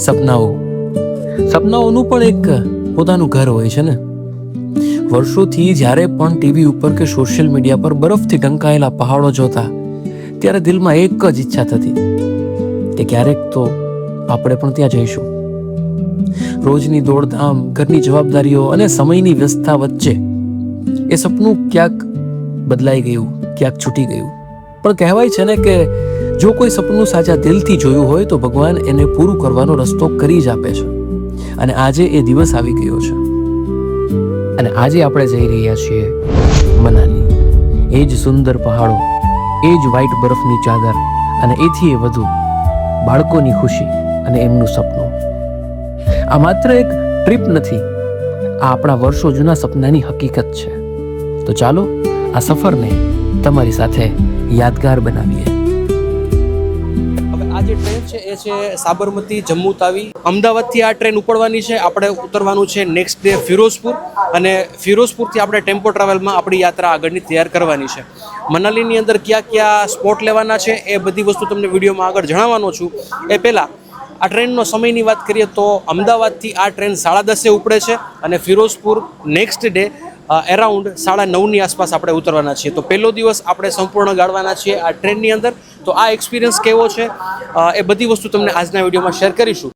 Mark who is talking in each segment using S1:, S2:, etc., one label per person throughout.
S1: સપનાઓનું પણ એક પોતાનું ઘર હોય છે ને. વર્ષોથી જ્યારે પણ ટીવી ઉપર કે સોશિયલ મીડિયા પર બરફથી ઢંકાયેલા પહાડો જોતા ત્યારે દિલમાં એક જ ઈચ્છા થતી કે ક્યારેક તો આપણે પણ ત્યાં જઈશું. રોજની દોડધામ, ઘરની જવાબદારીઓ અને સમયની વ્યસ્તતા વચ્ચે એ સપનું ક્યાંક બદલાઈ ગયું, ક્યાંક છૂટી ગયું. પણ કહેવાય છે ને કે જો કોઈ સપનું સાચા દિલથી જોયું હોય તો ભગવાન એને પૂરું કરવાનો રસ્તો કરી જ આપે છે. અને આજે એ દિવસ આવી ગયો છે. અને આજે આપણે જઈ રહ્યા છીએ મનાલી. એ જ સુંદર પહાડો, એ જ વ્હાઈટ બરફની ચાદર અને એથી વધુ બાળકોની ખુશી અને એમનું સપનું. આ માત્ર એક ટ્રીપ નથી, આ આપણા વર્ષો જૂના સપનાની હકીકત છે. તો ચાલો આ સફરને તમારી સાથે યાદગાર બનાવીએ. આ જે ટ્રેન છે એ છે સાબરમતી જમ્મુ તાવી. અમદાવાદથી આ ટ્રેન ઉપડવાની છે. આપણે ઉતરવાનું છે નેક્સ્ટ ડે ફિરોઝપુર, અને ફિરોઝપુરથી આપણે ટેમ્પો ટ્રાવેલમાં આપણી યાત્રા આગળની તૈયાર કરવાની છે. મનાલીની અંદર ક્યાં ક્યાં સ્પોટ લેવાના છે એ બધી વસ્તુ તમને વિડીયોમાં આગળ જણાવવાનો છું. એ પહેલાં આ ટ્રેનનો સમયની વાત કરીએ તો અમદાવાદથી આ ટ્રેન 10:30 ઉપડે છે અને ફિરોઝપુર નેક્સ્ટ ડે એરાઉન્ડ 9:30 આસપાસ આપણે ઉતરવાના છીએ. તો પહેલો દિવસ આપણે સંપૂર્ણ ગાળવાના છીએ આ ટ્રેનની અંદર. તો આ એક્સપિરિયન્સ કેવો છે એ બધી વસ્તુ તમને આજના વિડીયોમાં શેર કરીશું.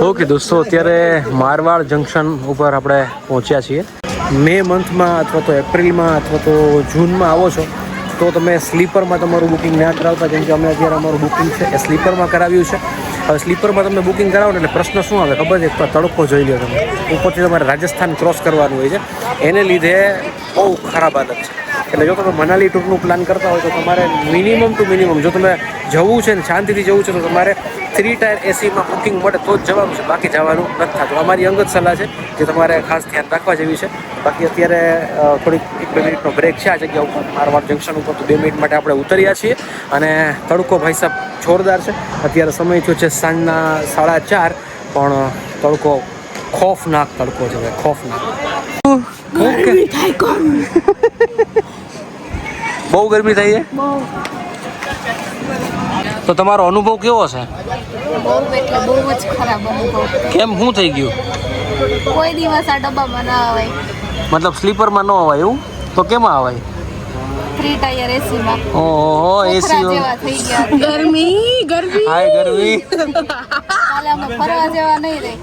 S1: ઓકે દોસ્તો, અત્યારે મારવાડ જંકશન ઉપર આપણે પહોંચ્યા છીએ. મે મંથમાં અથવા તો એપ્રિલમાં અથવા તો જૂનમાં આવો છો તો તમે સ્લીપરમાં તમારું બુકિંગ ના કરાવતા, જેમ કે અમે અત્યારે અમારું બુકિંગ છે એ સ્લીપરમાં કરાવ્યું છે. હવે સ્લીપરમાં તમે બુકિંગ કરાવો ને એટલે પ્રશ્ન શું આવે ખબર છે? તડકો જોઈ લો તમે. ઉપરથી તમારે રાજસ્થાન ક્રોસ કરવાનું હોય છે, એને લીધે બહુ ખરાબ હાલત છે. એટલે જો તમે મનાલી ટૂરનું પ્લાન કરતા હોય તો તમારે મિનિમમ ટુ મિનિમમ જો તમે જવું છે ને શાંતિથી જવું છે તો તમારે 3 ટાયર એસીમાં બુકિંગ મળે તો જ જવાનું છે, બાકી જવાનું નથી થતું. અમારી અંગત સલાહ છે જે તમારે ખાસ ધ્યાન રાખવા જેવી છે. બાકી અત્યારે થોડીક 1-2 મિનિટનો બ્રેક છે આ જગ્યા ઉપર મારવાડ જંકશન ઉપર. તો 2 મિનિટ માટે આપણે ઉતર્યા છીએ અને તડકો ભાઈ સાહેબ જોરદાર છે. અત્યારે સમય થયો છે સાંજના 4:30, પણ તડકો ખોફનાક તડકો છે ભાઈ, ખોફનાક. બહુ ગરમી થઈ છે. તો તમારો અનુભવ કેવો છે?
S2: બહુ એટલે બહુ જ ખરાબ અનુભવ.
S1: કેમ, શું થઈ ગયું?
S2: કોઈ દિવસ આ ડબ્બામાં ના આવાય.
S1: મતલબ સ્લીપરમાં ન આવાય એવું? તો કેમાં આવાય?
S2: 3 ટાયર એસીમાં.
S1: ઓહો, એસી
S2: જેવા થઈ ગયા. ગરમી
S1: હાય ગરમી.
S2: કાલે અમે ફરવા જેવા નહીં રહી.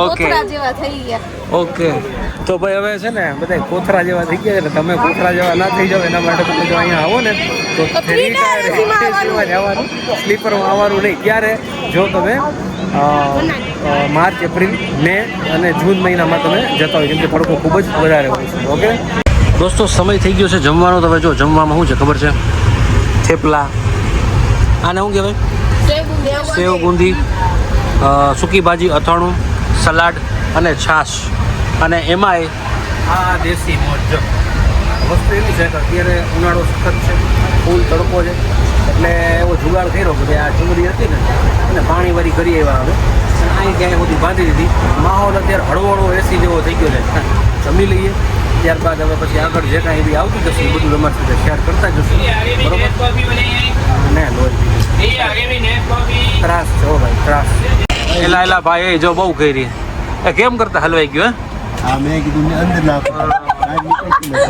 S1: ઓકે
S2: જેવા થઈ ગયા.
S1: ઓકે, તો ભાઈ હવે છે ને બધા કોથરા જેવા થઈ ગયા. એટલે તમે કોથરા જેવા ના થઈ જાવ એના માટે તમે જો અહીંયા આવો ને તો 3 ટાયર એસીમાં જવાનું, સ્લીપરમાં આવવાનું નહીં. ત્યારે જો તમે માર્ચ, એપ્રિલ, મે અને જૂન મહિનામાં તમે જતા હોય, કેમ કે તડકો ખૂબ જ વધારે હોય છે. ઓકે દોસ્તો, સમય થઈ ગયો છે જમવાનો. તમે જો જમવામાં શું છે ખબર છે? થેપલા, આને શું કહેવાય? સેવ બુંદી, સૂકી ભાજી, અથાણું, સલાડ અને છાશ. અને એમાંય આ દેશી મોજ. વસ્તુ એવી છે કે અત્યારે ઉનાળો સખત છે, ફૂલ તડકો છે, એટલે એવો જુગાડ કર્યો કે આ ચુંદડી હતી ને અને પાણીવાળી કરી એવા હવે અહીં ક્યાંય બધી બાંધી દીધી. માહોલ અત્યારે હળવો એસી જેવો થઈ ગયો છે. જમી લઈએ, ત્યારબાદ હવે પછી આગળ જે કાંઈ બી આવતું જશે એ બધું તમારી સાથે શેર કરતા જશું. બરોબર ને? ત્રાસ છે હો ભાઈ, ત્રાસ. એલા ભાઈ જો બહુ કરી એ કેમ કરતા હલવાઈ ગયો?
S3: હા, મેં કીધું ને અંદર નાખો.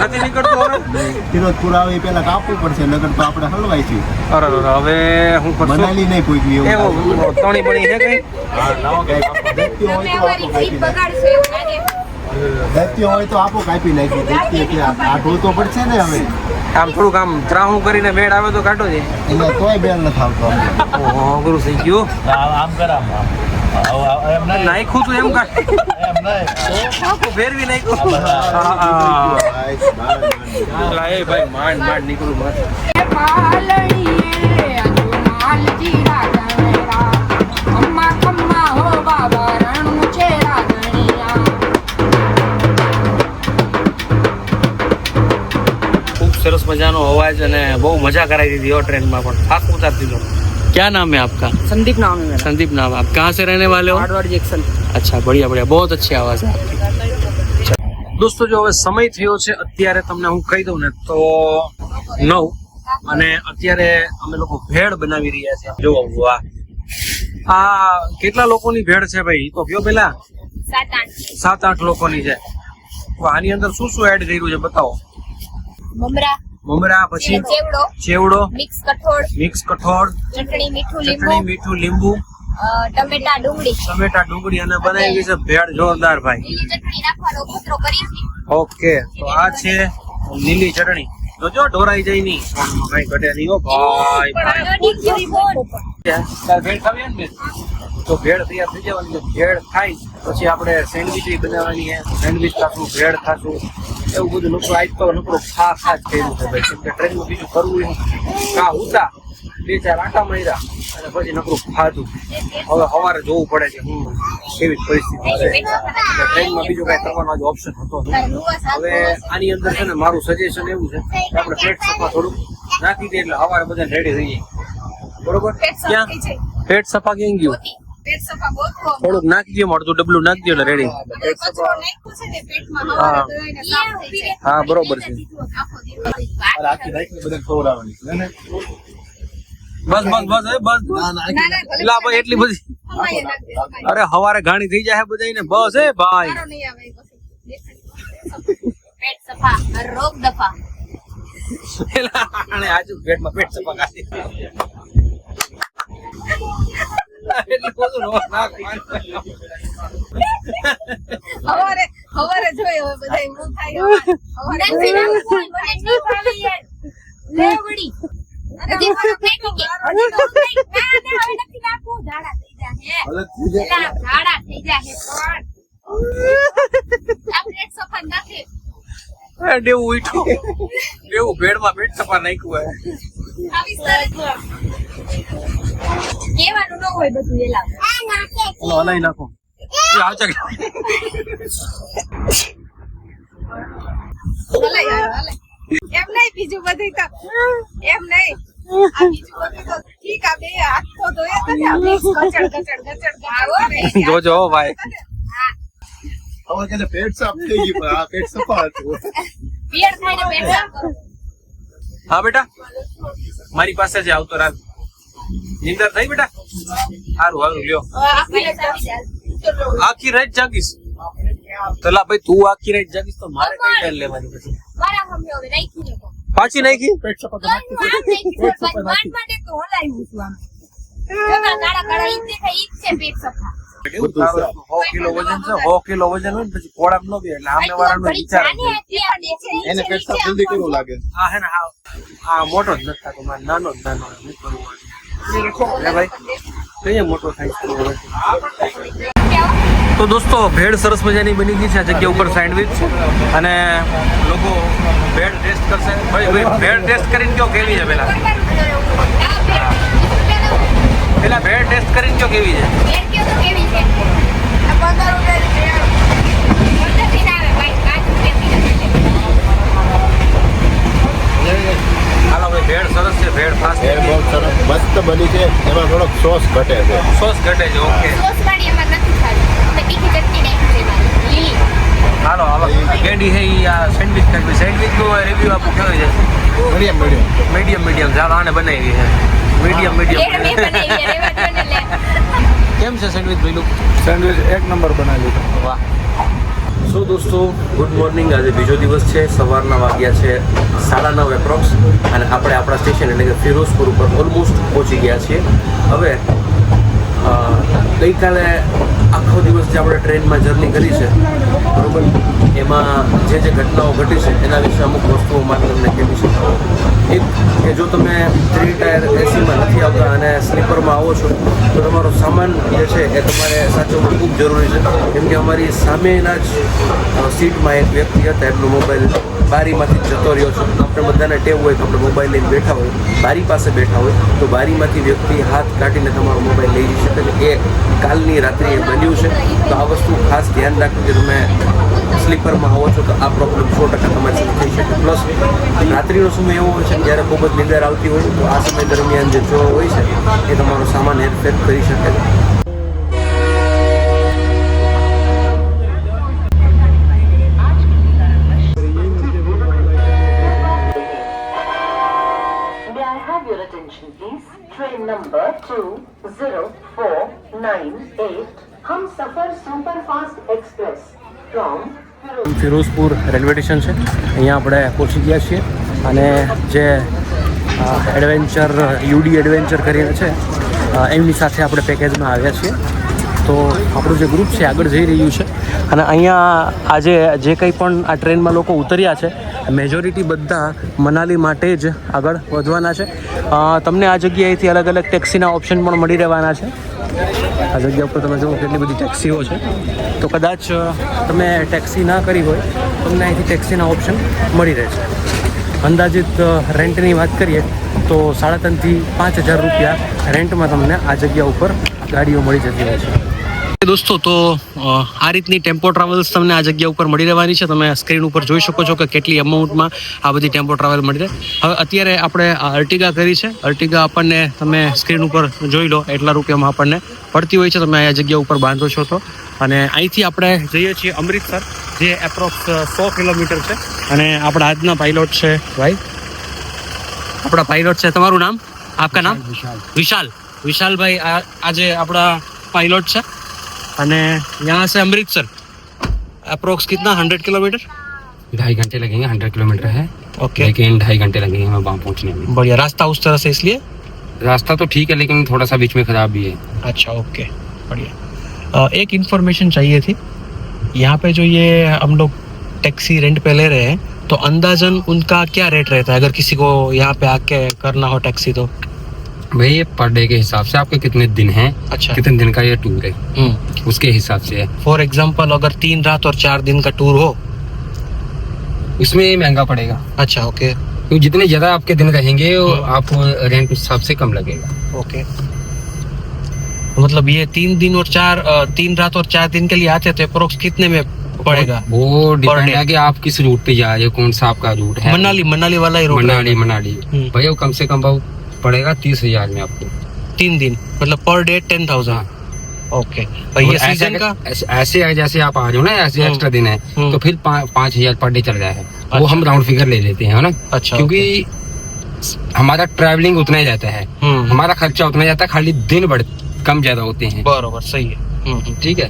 S1: નથી નીકળતું હવે.
S3: ફિરોઝપુર આવે એ પહેલા કાપવું પડશે, નગર તો આપણે હલવાય છે.
S1: અરે હવે હું કરશું?
S3: મનાલી નહીં પહોંચ્યું એવું.
S1: તણી બની છે કઈ?
S3: દત્યો હોય તો આપો, કાપી નાખી. કાઢવું તો પડશે ને હવે.
S1: આમ થોડુંક આમ ત્રાહું કરીને મેળ આવે તો કાઢો છે.
S3: એટલે તોય બેલ નથી આવતો.
S1: ઓહો, ગુરુ થઈ ગયું.
S3: આમ કરામ
S1: નાખ્યું તું એમ કાંઈ ફેરવી નાખ્યું. ભાઈ માંડ નીકળું માર. સરસ મજાનો અવાજ અને બહુ મજા કરાવી દીધી हो ट्रेन में પણ થાક ઉતાર દીધો। क्या नाम है आपका?
S4: संदीप नाम है मेरा।
S1: संदीप नाम। आप कहाँ से रहने वाले हो?
S4: Hardware Jackson.
S1: अच्छा, बढ़िया बढ़िया, बहुत अच्छी आवाज है आपकी। दोस्तों जो હવે સમય થયો છે અત્યારે તમને હું કહી દઉં ને તો 9 અને અત્યારે અમે લોકો ભેળ બનાવી રહ્યા છીએ। જો વાહ, આ કેટલા લોકોની ભેળ છે ભાઈ? તો કયો પેલા 7-8 લોકોની છે। તો આની અંદર શું શું એડ કર્યું છે બતાવો। મમરા, પછી ચેવડો, મિક્સ કઠોળ,
S2: ચટણી, મીઠું,
S1: લીંબુ,
S2: ટમેટા,
S1: ડુંગળી અને બનાવી છે ભેળ જોરદાર ભાઈ।
S2: લીલી ચટણી નાખવાનો કૂતરો કરી છે।
S1: ઓકે, તો આ છે લીલી ચટણી। જોજો ઢોરાઈ જાય નહીં, કઈ ઘટે નહીં હો ભાઈ। ભેળ ખાવી ને તો ભેળ તૈયાર થઈ જવાની છે। ભેળ ખાઈ પછી આપણે સેન્ડવિચ બનાવવાની છે। સેન્ડવિચ ખાશું, ભેળ ખાશું, એવું બધું લોકો આજ તો નકરો ખા જ કર્યું છે ભાઈ। કેમ કે ટ્રેનમાં બીજું કરવું કા ઉતા 2-4 આટા માર્યા અને પછી નકરું ખાધું। હવે સવારે જોવું પડે કે હું કેવી પરિસ્થિતિ છે। ટ્રેનમાં બીજું કઈ કરવાનો જ ઓપ્શન હતો નહીં। હવે આની અંદર છે ને મારું સજેશન એવું છે કે આપણે પેટ સફા થોડુંક નાખી દઈએ એટલે સવારે બધા રેડી થઈ જાય। બરોબર? ક્યાં પેટ સફા ક્યાં ગયું? થોડુંક નાખી દો, અડધું ડબલું નાખી દો એટલે રેડી। હા બરોબર છે।
S3: આખી નાખીને બધાને ખવડાવવાની છે ને?
S1: બસ એલા ભાઈ એટલી બધી અરે હવારે ઘાણી થઈ જાય બધાય ને બસ એ ભાઈ।
S2: પેટ સફા રોગ દફા।
S1: એલા આને આજુ પેટમાં પેટ સફા કાઢી એટલું બધું રોગ ના
S2: હવારે જોયો હવે બધાય હું થાય હવારે લે વડી હજી મારો ફેંકી કે હજી તો નહીં ના હવે નથી નાખવું ઝાડા થઈ જાહે એલા ઝાડા થઈ જાહે પણ આ પ્લેટ સફા નાખે
S1: દેવું ઉઠ્યું દેવું ભેળમાં પેટ સફા નાખ્યું
S2: આવી સરસ કેવાનું ન હોય બધું એલા આ નાખે
S1: હલો હલાઈ નાખો આ ચક
S2: હલાઈ એમ નહીં બીજું બધું તો એમ નહીં આ બીજું બધું તો ઠીક આ બે હાથ તો ધોયા તો ને આ મિક્સ કચડ આવો ને
S1: જોજો ભાઈ।
S3: હવે કે પેટ સાફ થઈ ગયું પણ આ પેટ સફા હતું।
S2: બિયર ખાઈને પેટ સાફ કરો।
S1: હા બેટા મારી પાસે જ આવતો રાત નિંદર થઈ બેટા? સારું લ્યો આખી રાત જાગીશ? તલા ભાઈ તું આખી રાત જાગીશ તો મારે કઈ ટેલ લેવાની પછી?
S2: મારા હમે હવે રાખી લો
S1: પાછી નાખી
S3: પેટ સફા તો
S2: તો હું આમ નહીં છું પણ માન માટે તો હલાવ્યું છું આમ જમા કાળા ઈ દેખાય ઈ છે પેટ સફા।
S1: 100 કિલો વજન છે। 100 કિલો વજન હોય ને પછી ખોરાક નો બે એટલે આમને વાળાનો વિચાર
S3: એને પેટ સાફ જલ્દી કેવું લાગે?
S1: આ હે ને આ મોટો જ નથી થતો મારે નાનો જ નાનો હું કરવું ભાઈ કઈ મોટો થાય છે। તો દોસ્તો ભેળ સરસ મજાની બની ગઈ છે। આ જગ્યા ઉપર સેન્ડવિચ છે અને લોકો ભેળ ટેસ્ટ કરશે। ભાઈ ભેળ ટેસ્ટ કરીને કયો કેવી છે પેલા ભેળ ટેસ્ટ કરીને કયો કેવી છે?
S2: પેટ કયો તો કેવી છે આ 15 રૂપિયાની ભેળ 15 થી આવે ભાઈ 5 રૂપિયા
S1: હાલો ભાઈ ભેળ સરસ છે। ભેળ ફાસ્ટ
S3: એ બહુ સરસ મસ્ત બની છે। એમાં થોડોક સોસ ઘટે છે।
S1: સોસ ઘટે છે। ઓકે
S2: સોસ વાળી એમાં નથી ખાવી અમે તીખી ચટણી નાખી છે એમાં લીલી।
S1: હાલો ગેડી હે ઈ આ સેન્ડવિચ ખાઈ સેન્ડવિચ નો રિવ્યુ આપો કેવો છે? મીડિયમ ચાલો આને બનાવી છે મીડિયમ
S2: એ મેં બનાવી છે રેવા દો ને લે
S1: કેમ છે સેન્ડવિચ ભાઈ?
S3: સેન્ડવિચ એક નંબર બનાવ્યું છે।
S1: વાહ। સો દોસ્તો ગુડ મોર્નિંગ। આજે બીજો દિવસ છે। સવારના વાગ્યા છે 9:30 એપ્રોક્સ અને આપણે આપણા સ્ટેશન એટલે કે ફિરોઝપુર ઉપર ઓલમોસ્ટ પહોંચી ગયા છીએ। હવે ગઈકાલે આખો દિવસ જે આપણે ટ્રેનમાં જર્ની કરી છે બરોબર એમાં જે ઘટનાઓ ઘટી છે એના વિશે અમુક વસ્તુઓ મારે તમને કહેવી છે। એક કે જો તમે 3 ટાયર એસીમાં નથી આવતા અને સ્લીપરમાં આવો છો તો તમારો સામાન જે છે એ તમારે સાચવવું ખૂબ જરૂરી છે। કેમ કે અમારી સામેના જ સીટમાં એક વ્યક્તિ હતા એમનો મોબાઈલ બારીમાંથી જતો રહ્યો છે। આપણે બધાને ટેવ હોય કે આપણે મોબાઈલ લઈને બેઠા હોય બારી પાસે બેઠા હોય તો બારીમાંથી વ્યક્તિ હાથ કાઢીને તમારો મોબાઈલ લઈ જઈ શકે। એ કાલની રાત્રિએ બન્યું છે। તો આ વસ્તુ ખાસ ધ્યાન રાખવું કે તમે સ્લીપરમાં આવો છો તો આ પ્રોબ્લેમ 100% તમારી સાથે થઈ શકે. પ્લસ રાત્રિનો સમય એવો હોય છે કે જ્યારે ખૂબ જ નીંદર આવતી હોય તો આ સમય દરમિયાન જે ચોર હોય છે એ તમારો સામાન હેરફેર કરી શકે છે.
S4: May I have your attention, please? Train number 20498 Humsafar Superfast Express from
S1: Firozpur railway station છે, અહીંયા આપણે પહોંચી ગયા છીએ અને જે એડવેન્ચર યુડી એડવેન્ચર કરીને છે એમની સાથે આપણે પેકેજમાં આવ્યા છીએ. તો આપણું જે ગ્રુપ છે આગળ જઈ રહ્યું છે અને અહીંયા આજે જે કંઈ પણ આ ટ્રેનમાં લોકો ઉતર્યા છે મેજોરિટી બધા મનાલી માટે જ આગળ વધવાના છે. તમને આ જગ્યાએથી અલગ અલગ ટેક્સીના ઓપ્શન પણ મળી રહેવાના છે. આ જગ્યા ઉપર તમે જુઓ કેટલી બધી ટેક્સીઓ છે, તો કદાચ તમે ટેક્સી ના કરી હોય તમને અહીંથી ટેક્સીના ઓપ્શન મળી રહે છે. અંદાજિત રેન્ટની વાત કરીએ તો 3,500 થી 5,000 રૂપિયા રેન્ટમાં તમને આ જગ્યા ઉપર ગાડીઓ મળી જતી હોય છે. દોસ્તો, તો આ રીતની ટેમ્પો ટ્રાવેલ્સ તમને આ જગ્યા ઉપર મળી રહેવાની છે. તમે સ્ક્રીન ઉપર જોઈ શકો છો કે કેટલી અમાઉન્ટમાં આ બધી ટેમ્પો ટ્રાવેલ મળી રહે. હવે અત્યારે આપણે અર્ટિગા કરી છે. અર્ટિગા આપણને તમે સ્ક્રીન ઉપર જોઈ લો એટલા રૂપિયામાં આપણને પડતી હોય છે. તમે આ જગ્યા ઉપર બાંધો છો તો. અને અહીંથી આપણે જઈએ છીએ અમૃતસર, જે એપ્રોક્સ 100 કિલોમીટર છે. અને આપણા આજના પાયલોટ છે ભાઈ, આપણા પાયલોટ છે. તમારું નામ? આપકા નામ? વિશાલ. विशाल भाई आज अपना पायलट से અને यहाँ से अमृतसर अप्रोक्स कितना 100 किलोमीटर
S5: 2.5 घंटे लगेंगे. 100 किलोमीटर है.
S1: ओके,
S5: लेकिन 2.5 घंटे लगेंगे हमें वहाँ पहुँचने में.
S1: बढ़िया रास्ता उस तरह से, इसलिए
S5: रास्ता तो ठीक है लेकिन थोड़ा सा बीच में खराब भी है.
S1: अच्छा ओके बढ़िया. एक इन्फॉर्मेशन चाहिए थी. यहाँ पे जो ये हम लोग टैक्सी रेंट पे ले रहे हैं तो अंदाजन उनका क्या रेट रहता है अगर किसी को यहाँ पे आके करना हो टैक्सी तो?
S5: भाई ये पर डे के हिसाब से आपके कितने दिन हैं,
S1: अच्छा,
S5: कितने दिन का ये टूर है उसके हिसाब से है.
S1: फॉर एग्जाम्पल अगर 3 रात और 4 दिन का टूर हो
S5: उसमें महंगा पड़ेगा.
S1: अच्छा ओके
S5: तो जितने ज्यादा आपके दिन रहेंगे आपको रेंट उस हिसाब से कम लगेगा.
S1: ओके, मतलब ये 3 दिन और 3 रात और 4 दिन के लिए आते थे अप्रोक्स कितने में पड़ेगा?
S5: वो डिपेंड है कि आप किस रूट पे जा रहे हो, कौन सा आपका रूट है.
S1: मनाली वाला ही रूट?
S5: मनाली भैया वो कम से कम भाव पड़ेगा 30,000 में आपको
S1: 3 दिन, मतलब पर डे 10,000. ओके, और ये सीजन का
S5: ऐसे जैसे आप आ रहे हो ना, ऐसे एक्स्ट्रा दिन है तो फिर 5,000 पर डे चल रहा है. वो हम राउंड फिगर ले लेते हैं, है ना.
S1: अच्छा,
S5: क्योंकि हमारा ट्रैवलिंग उतना ही जाता है, हमारा खर्चा उतना ही जाता है, खाली दिन बढ़ कम ज्यादा होते हैं.
S1: बराबर सही है.
S5: ठीक है.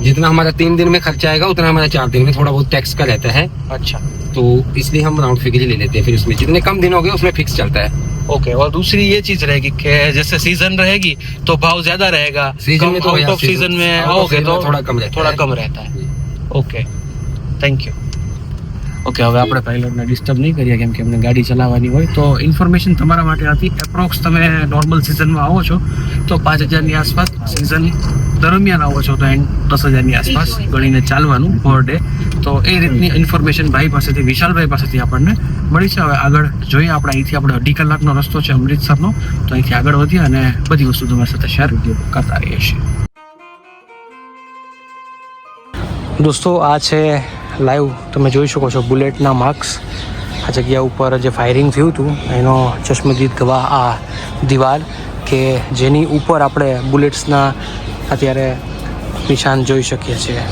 S5: जितना हमारा 3 दिन में खर्चा आएगा उतना हमारा 4 दिन में थोड़ा बहुत टैक्स का रहता है.
S1: अच्छा,
S5: तो इसलिए हम राउंड फिगर ही ले लेते हैं. फिर उसमें जितने कम दिन हो गए उसमें फिक्स चलता है.
S1: ओके. और दूसरी ये चीज रहेगी कि जैसे सीजन रहेगी तो भाव ज्यादा रहेगा,
S5: सीजन में तो
S1: आउट ऑफ सीजन में आओगे तो
S5: थोड़ा कम रहता है.
S1: Okay, thank you. ઓકે, હવે આપણે પાયલોટને ડિસ્ટર્બ નહીં કરીએ કેમ કે અમને ગાડી ચલાવવાની હોય. તો ઇન્ફોર્મેશન તમારા માટે હતી. એપ્રોક્સ તમે નોર્મલ સિઝનમાં આવો છો તો 5,000ની આસપાસ, સિઝન દરમિયાન આવો છો તો 10,000ની આસપાસ ગણીને ચાલવાનું પર ડે. તો એ રીતની ઇન્ફોર્મેશન ભાઈ પાસેથી, વિશાલભાઈ પાસેથી આપણને મળી છે. હવે આગળ જોઈએ. આપણે અહીંથી આપણે 2.5 કલાકનો રસ્તો છે અમૃતસરનો, તો અહીંથી આગળ વધીએ અને બધી વસ્તુ તમારી સાથે શેર કરતા રહીએ છીએ. દોસ્તો, આ છે લાઈવ, તમે જોઈ શકો છો બુલેટના માર્ક્સ. આ જગ્યા ઉપર જે ફાયરિંગ થયું હતું એનો ચશ્મદીદ ગવાહ આ દિવાલ કે જેની ઉપર આપણે બુલેટ્સના અત્યારે નિશાન જોઈ શકીએ છીએ.